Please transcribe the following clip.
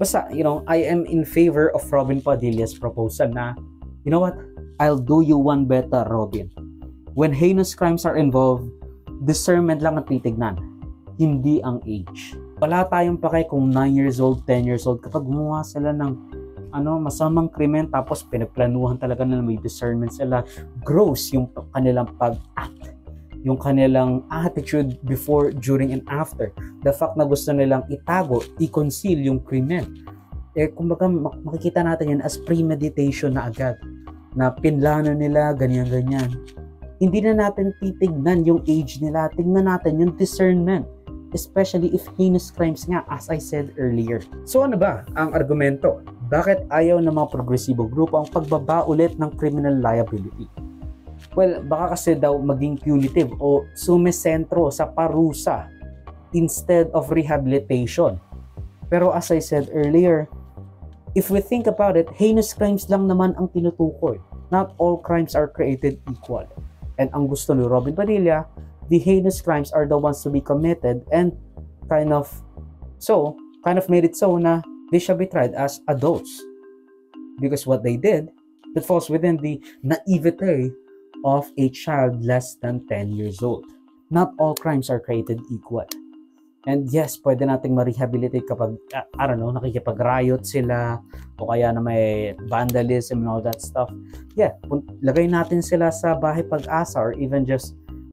Basta, I am in favor of Robin Padilla's proposal na, you know what, I'll do you one better, Robin. When heinous crimes are involved, discernment lang ang titignan, hindi ang age. Wala tayong pake kung 9 years old, 10 years old, kapag gumawa sila ng masamang krimen, tapos pinagplanuhan talaga na may discernment sila, gross yung kanilang pag-act, yung kanilang attitude before, during, and after. The fact na gusto nilang itago, i-conceal yung krimen. Kumbaga, makikita natin yan as premeditation na agad. Na pinlano nila, ganyan-ganyan. Hindi na natin titignan yung age nila. Tignan natin yung discernment. Especially if heinous crimes nga, as I said earlier. So ano ba ang argumento? Bakit ayaw ng mga progresibo grupo ang pagbaba ulit ng criminal liability? Well, baka kasi daw maging punitive o sumesentro sa parusa instead of rehabilitation. Pero as I said earlier, if we think about it, heinous crimes lang naman ang tinutukoy. Not all crimes are created equal. And ang gusto ni Robin Padilla, the heinous crimes are the ones to be committed and kind of made it so na they shall be tried as adults. Because what they did, that falls within the naivete of a child less than 10 years old. Not all crimes are created equal. And yes, pwede nating ma-rehabilitate kapag, nakikipag-riot sila o kaya na may vandalism and all that stuff. Yeah, lagay natin sila sa Bahay Pag-asa or even just